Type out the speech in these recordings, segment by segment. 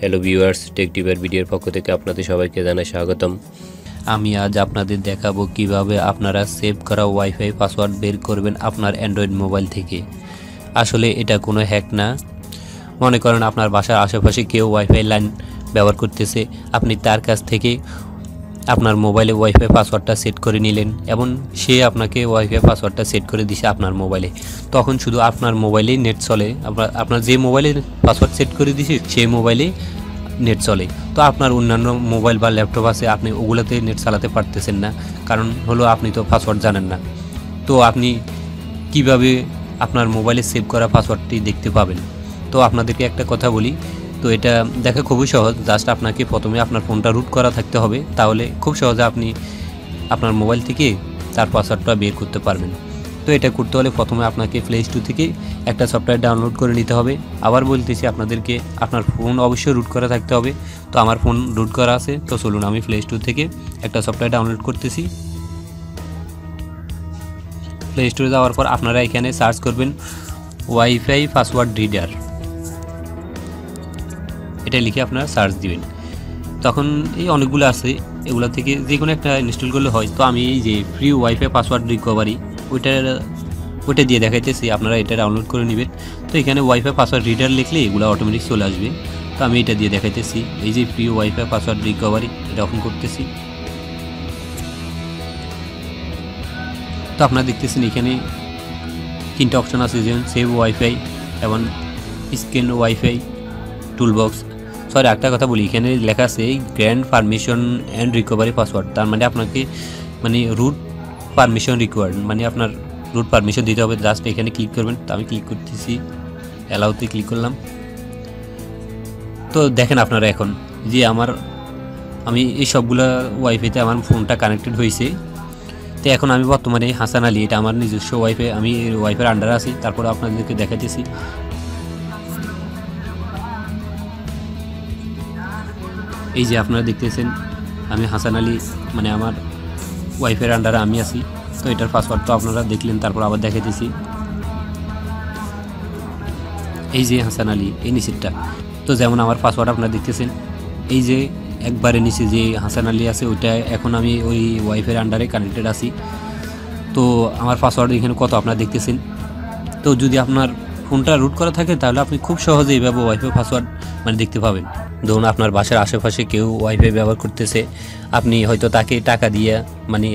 Hello viewers, টেকটিভের ভিডিওর পক্ষ থেকে আপনাদের সবাইকে জানাই স্বাগতম। আমি আজ আপনাদের দেখাবো কিভাবে আপনারা সেভ করা ওয়াইফাই পাসওয়ার্ড বের করবেন আপনার অ্যান্ড্রয়েড মোবাইল থেকে। আসলে এটা কোনো হ্যাক না। মনে করেন আপনার বাসার আশেপাশে কেউ ওয়াইফাই লাইন ব্যবহার করতেছে, আপনি তার কাছ থেকে আপনার মোবাইলে ওয়াইফাই পাসওয়ার্ডটা সেট করে নিলেন এবং সে আপনাকে ওয়াইফাই পাসওয়ার্ডটা সেট করে দিছে আপনার মোবাইলে। তখন শুধু আপনার মোবাইলেই নেট চলে, আপনার যে মোবাইলে পাসওয়ার্ড সেট করে দিছে সেই মোবাইলে নেট চলে। তো আপনার অন্যান্য মোবাইল বা ল্যাপটপ আছে, আপনি ওগুলোতে নেট চালাতে পারতেছেন না, কারণ হলো আপনি তো পাসওয়ার্ড জানেন না। তো আপনি কিভাবে আপনার মোবাইলে সেভ করা পাসওয়ার্ডটি দেখতে পাবেন? তো আপনাদেরকে একটা কথা বলি, তো এটা দেখা খুবই সহজ। জাস্ট আপনাকে প্রথমে আপনার ফোনটা রুট করা থাকতে হবে, তাহলে খুব সহজে আপনি আপনার মোবাইল থেকে তার পাসওয়ার্ডটা বের করতে পারবেন। তো এটা করতে হলে প্রথমে আপনাকে প্লে স্টোর থেকে একটা সফটওয়্যার ডাউনলোড করে নিতে হবে। আবার বলতেছি আপনাদেরকে, আপনার ফোন অবশ্যই রুট করা থাকতে হবে। তো আমার ফোন রুট করা আছে, তো চলুন আমি প্লে স্টোর থেকে একটা সফটওয়্যার ডাউনলোড করতেছি। প্লে স্টোরে যাওয়ার পর আপনারা এখানে সার্চ করবেন ওয়াইফাই পাসওয়ার্ড রিডার, এটা লিখে আপনারা সার্চ দিবেন। তখন এই অনেকগুলো আছে, এগুলো থেকে যে কোনো একটা ইনস্টল করলে হয়। তো আমি এই যে ফ্রি ওয়াইফাই পাসওয়ার্ড রিকভারি ওইটা দিয়ে দেখাইতেছি, আপনারা এটা ডাউনলোড করে নেবেন। তো এখানে ওয়াইফাই পাসওয়ার্ড রিডার লিখলে এগুলো অটোমেটিক চলে আসবে। তো আমি এটা দিয়ে দেখাইতেছি, এই যে ফ্রি ওয়াইফাই পাসওয়ার্ড রিকভারি, এটা ওপেন করতেছি। তো আপনারা দেখতেছেন এখানে তিনটা অপশন আছে, যেমন সেভ ওয়াইফাই এবং স্ক্যান ওয়াইফাই টুলবক্স। সরি, একটা কথা বলি, এখানে লেখা আছে grand permission and recovery password. তার মানে আপনাকে রুট পারমিশন রিকোয়ার্ড, মানে আপনার রুট পারমিশন দিতে হবে। জাস্ট এখানে ক্লিক করবেন। তো আমি ক্লিক করতেছি, অ্যালাউতে ক্লিক করলাম। তো দেখেন আপনারা এখন যে আমি এই সবগুলো ওয়াইফাইতে আমার ফোনটা কানেক্টেড হয়েছে। তো এখন আমি বর্তমানে হাসান আলী, এটা আমার নিজস্ব ওয়াইফাই, আমি ওয়াইফাইয়ের আন্ডারে আছি। তারপরে আপনাদেরকে দেখাইতেছি। এই যে আপনারা দেখতেছেন আমি হাসান আলী, মানে আমার ওয়াইফাইয়ের আন্ডারে আমি আছি। তো এটার পাসওয়ার্ড তো আপনারা দেখলেন, তারপর আবার দেখাইতেছি। এই যে হাসান আলী, এই নিচেরটা। তো যেমন আমার পাসওয়ার্ড আপনারা দেখতেছেন, এই যে একবারে নিচে যে হাসান আলী আছে ওইটা, এখন আমি ওই ওয়াইফাইয়ের আন্ডারে কানেক্টেড আছি। তো আমার পাসওয়ার্ড এখানে কত আপনারা দেখতেছেন। তো যদি আপনার ফোনটা রুট করা থাকে তাহলে আপনি খুব সহজে এইভাবে ওয়াইফাই পাসওয়ার্ড দেখতে পাবেন। ধরুন আপনার বাসার আশেপাশে কেউ ওয়াইফাই ব্যবহার করতেছে, আপনি হয়তো তাকে টাকা দিয়ে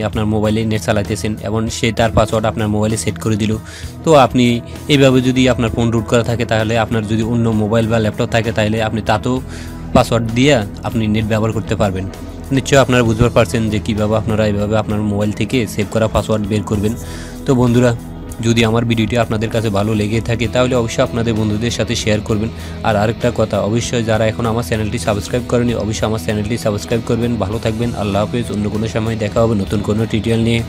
আপনার মোবাইলে নেট চালাইতেছেন এবং সে তার পাসওয়ার্ড আপনার মোবাইলে সেট করে দিল। তো আপনি এইভাবে যদি আপনার ফোন রুট করা থাকে, তাহলে আপনার যদি অন্য মোবাইল বা ল্যাপটপ থাকে, তাহলে আপনি তাতেও পাসওয়ার্ড দিয়ে আপনি নেট ব্যবহার করতে পারবেন। নিশ্চয়ই আপনারা বুঝতে পারছেন যে কীভাবে আপনারা এইভাবে আপনার মোবাইল থেকে সেভ করা পাসওয়ার্ড বের করবেন। তো বন্ধুরা, যদি আমার ভিডিওটি আপনাদের কাছে ভালো লেগে থাকে তাহলে অবশ্যই আপনাদের বন্ধুদের সাথে শেয়ার করবেন। আর আরেকটা কথা, অবশ্যই যারা এখন আমার চ্যানেলটি সাবস্ক্রাইব করেনি, অবশ্যই আমার চ্যানেলটি সাবস্ক্রাইব করবেন। ভালো থাকবেন, আল্লাহ হাফেজ। অন্য কোনো সময় দেখা হবে নতুন কোনো টিউটোরিয়াল নিয়ে।